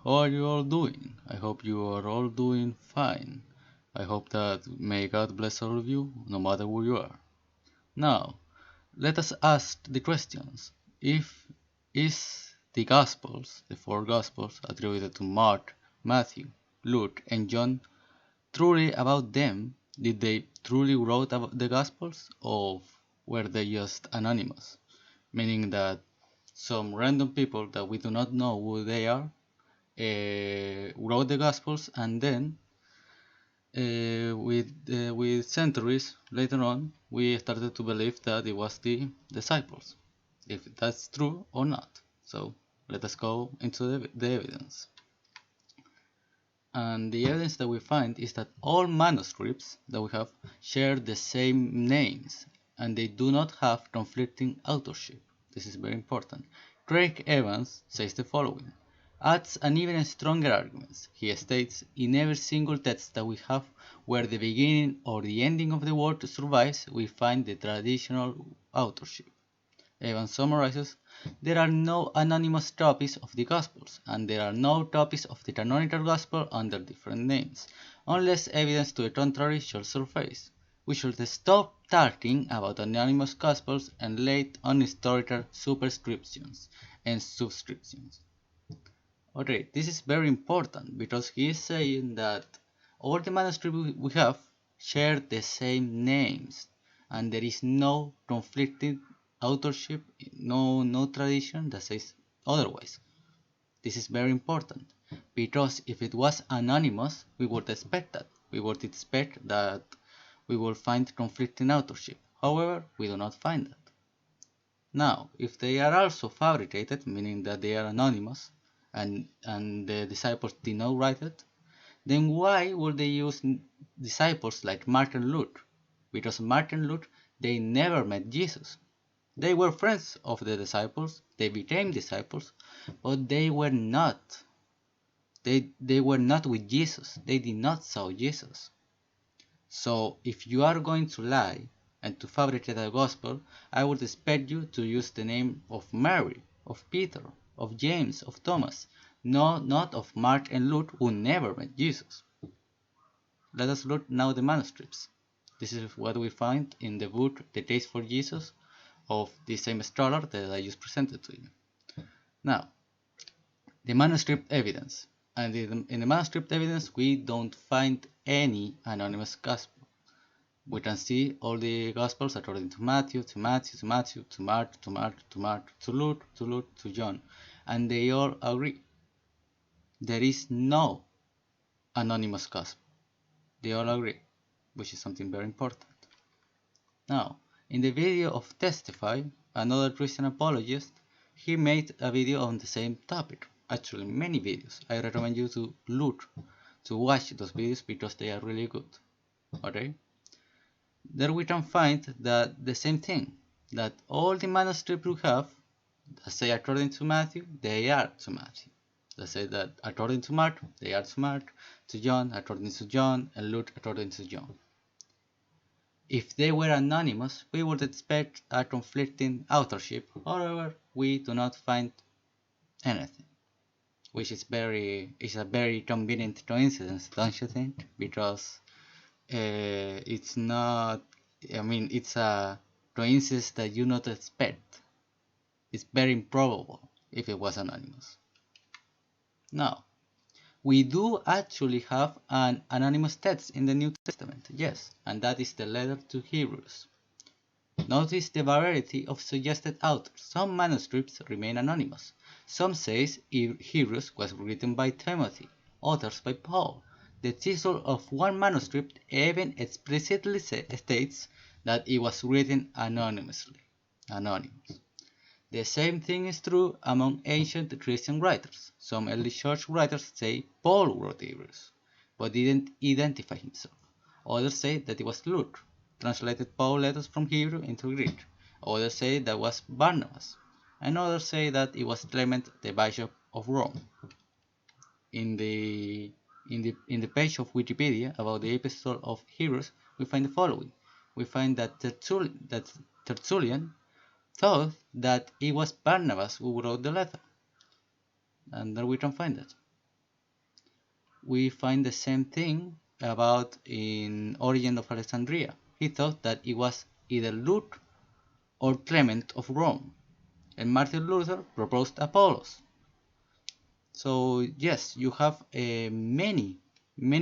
How are you all doing? I hope you are all doing fine. I hope that may God bless all of you, no matter where you are. Now, let us ask the questions. If is the Gospels, the four Gospels attributed to Mark, Matthew, Luke, and John, truly about them? Did they truly wrote about the Gospels, or were they just anonymous? Meaning that some random people that we do not know who they are wrote the Gospels, and then with centuries later on, we started to believe that it was the disciples, if that's true or not. So let us go into the evidence. And the evidence that we find is that all manuscripts that we have share the same names, and they do not have conflicting authorship. This is very important. Craig Evans says the following: adds an even stronger argument. He states, in every single text that we have where the beginning or the ending of the word survives, we find the traditional authorship. Evans summarizes, there are no anonymous copies of the Gospels, and there are no copies of the canonical Gospel under different names, unless evidence to the contrary shall surface. We should stop talking about anonymous Gospels and late on historical superscriptions and subscriptions. Okay, this is very important because he is saying that all the manuscripts we have share the same names, and there is no conflicting authorship, no tradition that says otherwise. This is very important because if it was anonymous, we would expect that. We would expect that we will find conflicting authorship. However, we do not find that. Now, if they are also fabricated, meaning that they are anonymous, and the disciples did not write it, then why would they use disciples like Mark and Luke? Because Mark and Luke, they never met Jesus. They were friends of the disciples, they became disciples, but they were not with Jesus. They did not saw Jesus. So if you are going to lie and to fabricate a gospel, I would expect you to use the name of Mary, of Peter, of James, of Thomas, no, not of Mark and Luke who never met Jesus. Let us look now at the manuscripts. This is what we find in the book The Case for Jesus of the same scholar that I just presented to you. Now, the manuscript evidence. And in the manuscript evidence, we don't find any anonymous gospel. We can see all the Gospels according to Matthew, to Matthew, to Matthew, to Mark, to Mark, to Mark, to Luke, to Luke, to John, and they all agree. There is no anonymous Gospel. They all agree, which is something very important. Now, in the video of Testify, another Christian apologist, he made a video on the same topic. Actually, many videos. I recommend you to look, to watch those videos because they are really good. Okay? There we can find that the same thing, that all the manuscripts we have that say according to Matthew, they are to Matthew. That say that according to Mark, they are to Mark, to John, according to John, and Luke according to John. If they were anonymous, we would expect a conflicting authorship. However, we do not find anything, which is a very convenient coincidence, don't you think? Because it's not. I mean, it's a coincidence that you not expect. It's very improbable if it was anonymous. Now, we do actually have an anonymous text in the New Testament, yes, and that is the letter to Hebrews. Notice the variety of suggested authors. Some manuscripts remain anonymous. Some says Hebrews was written by Timothy, others by Paul. The title of one manuscript even explicitly states that it was written anonymously. Anonymous. The same thing is true among ancient Christian writers. Some early church writers say Paul wrote Hebrews, but didn't identify himself. Others say that it was Luke, translated Paul's letters from Hebrew into Greek. Others say that was Barnabas, and others say that it was Clement, the bishop of Rome. In the page of Wikipedia about the Epistle of Hebrews, we find the following. We find that Tertullian thought that it was Barnabas who wrote the letter, and there we can find it. we find the same thing about in Origen of Alexandria. He thought that it was either Luke or Clement of Rome, and Martin Luther proposed Apollos. So yes, you have many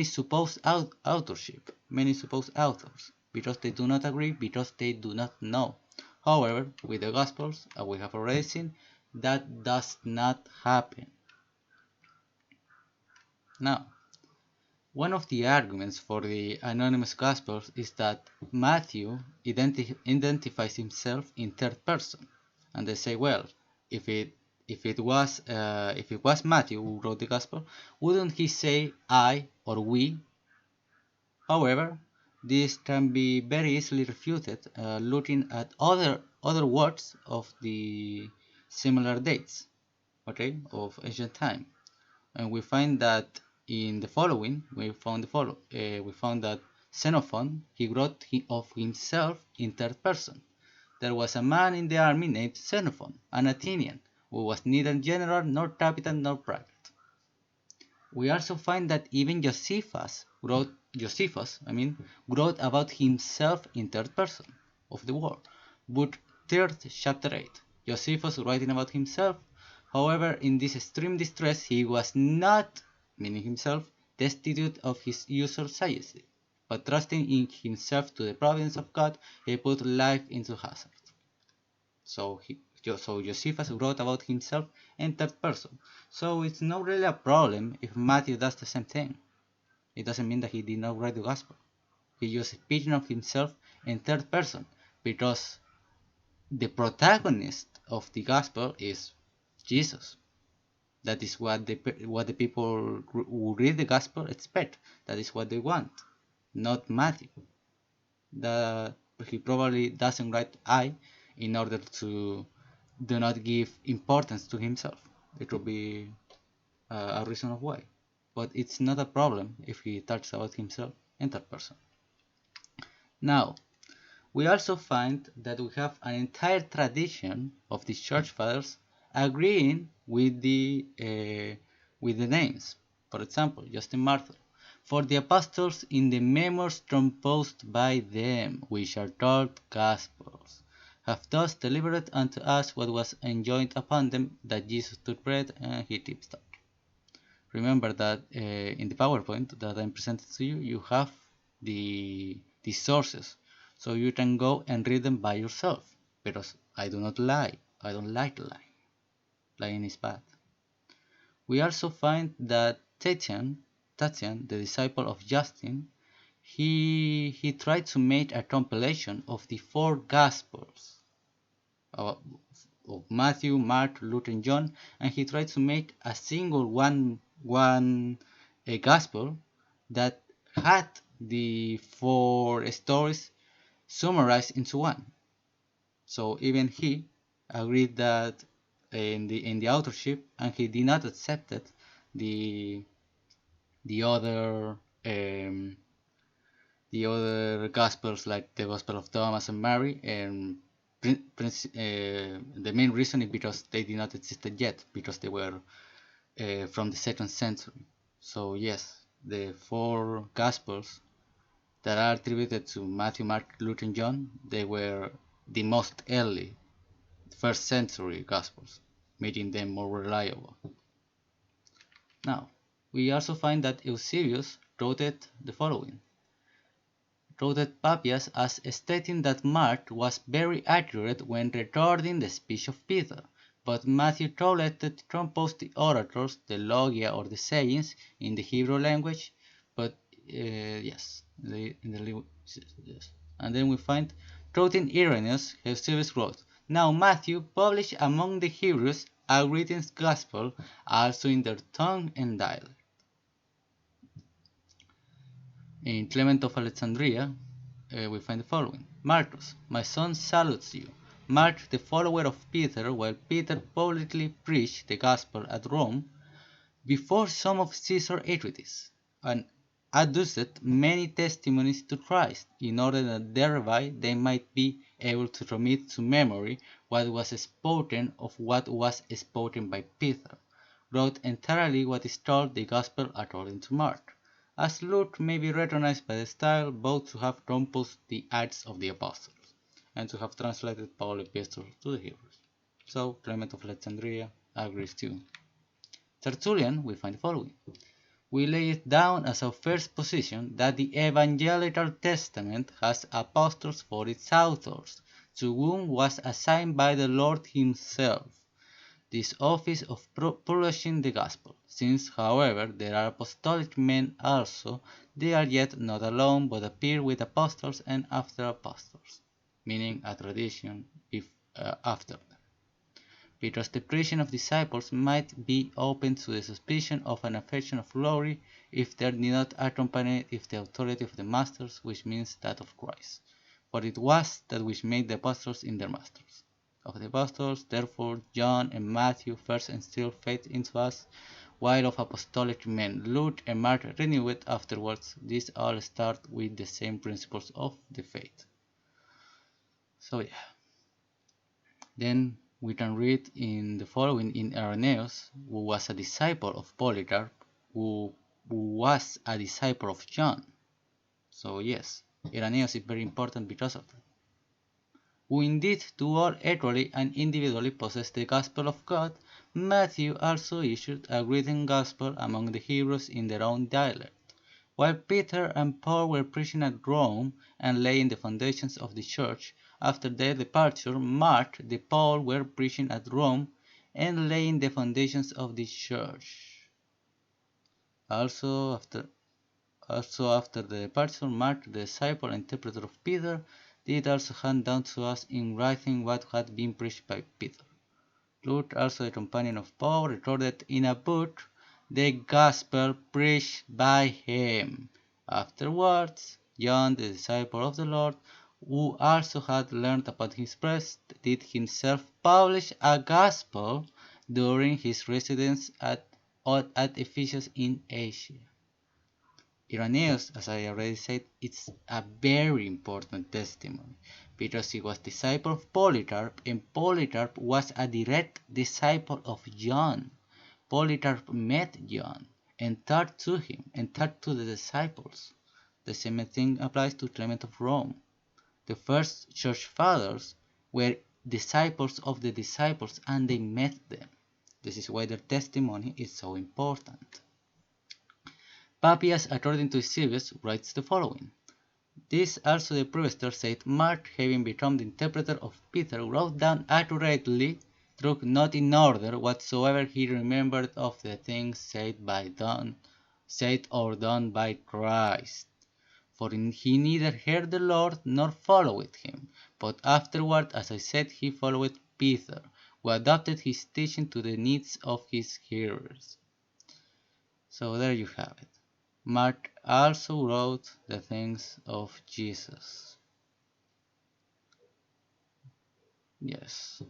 supposed authorship, many supposed authors, because they do not agree, because they do not know. However, with the Gospels, as we have already seen, that does not happen. Now, one of the arguments for the anonymous Gospels is that Matthew identifies himself in third person, and they say, well, if it was Matthew who wrote the Gospel, wouldn't he say I or we? However, this can be very easily refuted looking at other words of the similar dates, okay, of ancient time. And we find that in the following, we found that Xenophon, he wrote of himself in third person. There was a man in the army named Xenophon, an Athenian, who was neither general nor captain nor private. We also find that even Josephus wrote about himself in third person of the word. Book 3, chapter 8. Josephus writing about himself. However, in this extreme distress, he was not, meaning himself, destitute of his usual sagacity, but trusting in himself to the providence of God, he put life into hazard. So Josephus wrote about himself in third person. So it's not really a problem if Matthew does the same thing. It doesn't mean that he did not write the gospel. He just speaking of himself in third person because the protagonist of the gospel is Jesus. That is what the people who read the gospel expect. That is what they want, not Matthew. He probably doesn't write I in order to do not give importance to himself. It would be a reason of why. But it's not a problem if he talks about himself in third person. Now, we also find that we have an entire tradition of the church fathers agreeing with the names. For example, Justin Martyr. For the apostles in the memoirs composed by them, which are called Gospels, have thus delivered unto us what was enjoined upon them, that Jesus took bread and he gave thanks. Remember that in the PowerPoint that I'm presenting to you, you have the sources, so you can go and read them by yourself. Because I do not lie. I don't like to lie. Lying is bad. We also find that Tatian, the disciple of Justin, he tried to make a compilation of the four Gospels of Matthew, Mark, Luke, and John, and he tried to make a single a gospel that had the four stories summarized into one. So even he agreed that in the authorship, and he did not accept it, the the other um, the other gospels like the Gospel of Thomas and Mary, and the main reason is because they did not exist yet, because they were from the second century. So yes, the four gospels that are attributed to Matthew, Mark, Luke, and John, they were the most early first century gospels, making them more reliable. Now, we also find that Eusebius wrote the following. Quoted Papias as stating that Mark was very accurate when recording the speech of Peter, but Matthew collected composed the orators, the logia or the sayings in the Hebrew language, but yes, yes. And then we find, quoting Irenaeus, Eusebius wrote, "Now Matthew published among the Hebrews a written gospel, also in their tongue and dialect." In Clement of Alexandria, we find the following. Marcus, my son salutes you. Mark, the follower of Peter, while Peter publicly preached the gospel at Rome, before some of Caesar's authorities, and adduced many testimonies to Christ, in order that thereby they might be able to commit to memory what was spoken by Peter, wrote entirely what is called the Gospel according to Mark, as Luke may be recognized by the style both to have composed the Acts of the Apostles and to have translated Paul's epistles to the Hebrews. So Clement of Alexandria agrees too. Tertullian, we find the following. We lay it down as our first position that the Evangelical Testament has apostles for its authors, to whom was assigned by the Lord himself this office of publishing the gospel. Since, however, there are apostolic men also, they are yet not alone, but appear with apostles and after apostles, meaning a tradition after them. Because the preaching of disciples might be open to the suspicion of an affection of glory if they did not accompany it with the authority of the masters, which means that of Christ. For it was that which made the apostles in their masters. Of the apostles, therefore, John and Matthew first instilled faith into us, while of apostolic men Luke and Mark renewed it afterwards. These all start with the same principles of the faith. So yeah. Then we can read in the following in Irenaeus, who was a disciple of Polycarp, who was a disciple of John. So yes, Irenaeus is very important because of that. Who indeed do all equally and individually possess the gospel of God, Matthew also issued a written gospel among the Hebrews in their own dialect. While Peter and Paul were preaching at Rome and laying the foundations of the church, after their departure, Mark and Paul were preaching at Rome and laying the foundations of the church. Also after the departure, Mark, the disciple and interpreter of Peter, did also hand down to us in writing what had been preached by Peter. Luke, also a companion of Paul, recorded in a book the gospel preached by him. Afterwards, John, the disciple of the Lord, who also had learned about his breast, did himself publish a gospel during his residence at Ephesus in Asia. Irenaeus, as I already said, is a very important testimony because he was disciple of Polycarp and Polycarp was a direct disciple of John. Polycarp met John and taught to him and taught to the disciples. The same thing applies to Clement of Rome. The first church fathers were disciples of the disciples and they met them. This is why their testimony is so important. Papias, according to Eusebius, writes the following. This also the prevester said Mark, having become the interpreter of Peter, wrote down accurately, through not in order, whatsoever he remembered of the things said or done by Christ. For he neither heard the Lord nor followed him, but afterward, as I said, he followed Peter, who adapted his teaching to the needs of his hearers. So there you have it. Mark also wrote the things of Jesus. Yes.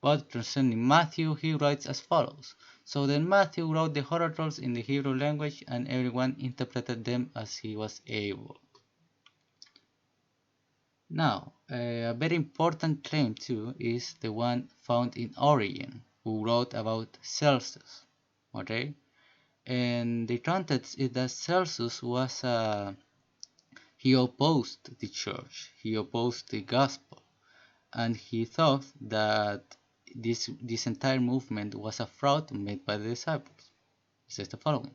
But concerning Matthew, he writes as follows. So then Matthew wrote the oracles in the Hebrew language, and everyone interpreted them as he was able. Now, a very important claim too is the one found in Origen, who wrote about Celsus. Okay? And the context is that Celsus was he opposed the church, he opposed the gospel, and he thought that this entire movement was a fraud made by the disciples. He says the following.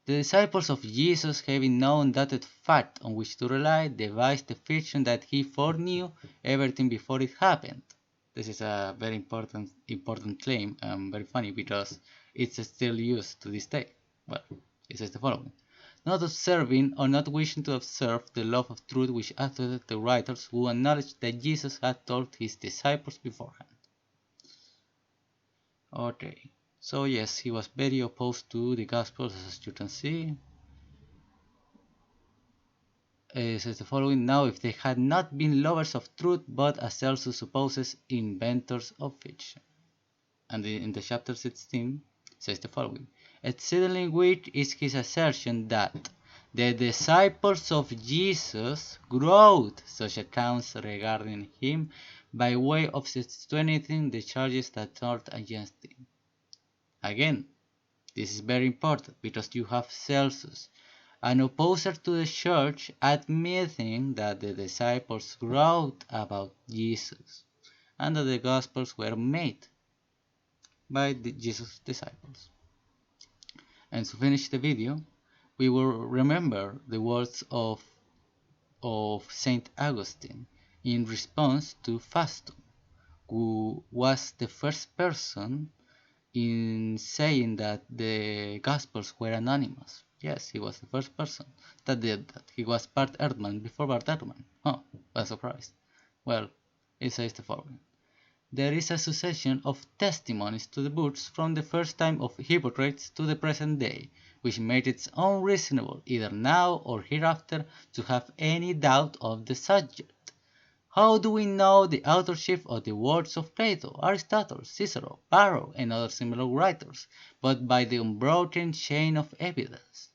The disciples of Jesus, having known that fact on which to rely, devised the fiction that he foreknew everything before it happened. This is a very important claim, very funny because it's still used to this day. Well, it says the following. Not observing or not wishing to observe the love of truth which actuated the writers who acknowledged that Jesus had told his disciples beforehand. Okay, so yes, he was very opposed to the Gospels, as you can see. It says the following. Now, if they had not been lovers of truth, but as Celsus supposes, inventors of fiction. And in the chapter 16 says the following. Exceedingly weak is his assertion that the disciples of Jesus wrote such accounts regarding him by way of substantiating the charges that turned against him. Again, this is very important because you have Celsus, an opposer to the church, admitting that the disciples wrote about Jesus and that the Gospels were made by Jesus' disciples. And to finish the video, we will remember the words of Saint Augustine in response to Fastum, who was the first person in saying that the Gospels were anonymous. Yes, he was the first person that did that. He was part Erthman before Bart Ehrman. Oh, what a surprise. Well, it says the following. There is a succession of testimonies to the books from the first time of Hippocrates to the present day, which made it unreasonable, either now or hereafter, to have any doubt of the subject. How do we know the authorship of the works of Plato, Aristotle, Cicero, Varro, and other similar writers, but by the unbroken chain of evidence?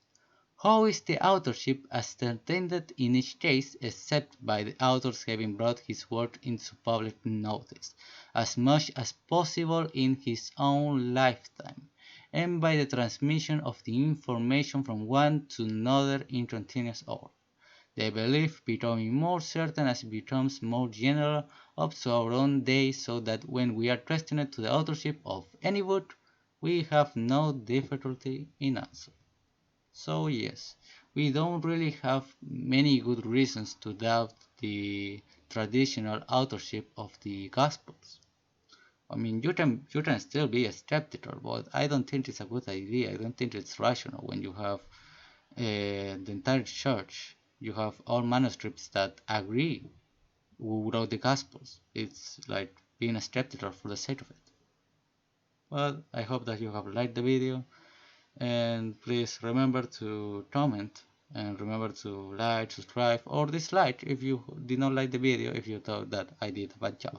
How is the authorship ascertained in each case, except by the author's having brought his work into public notice, as much as possible in his own lifetime, and by the transmission of the information from one to another in continuous order? The belief becoming more certain as it becomes more general up to our own day, so that when we are questioned to the authorship of any book, we have no difficulty in answering. So yes, we don't really have many good reasons to doubt the traditional authorship of the Gospels. I mean, you can still be skeptical, but I don't think it's a good idea. I don't think it's rational when you have the entire church. You have all manuscripts that agree who wrote the Gospels. It's like being skeptical for the sake of it. Well, I hope that you have liked the video. And please remember to comment and remember to like, subscribe or dislike if you did not like the video, if you thought that I did a bad job.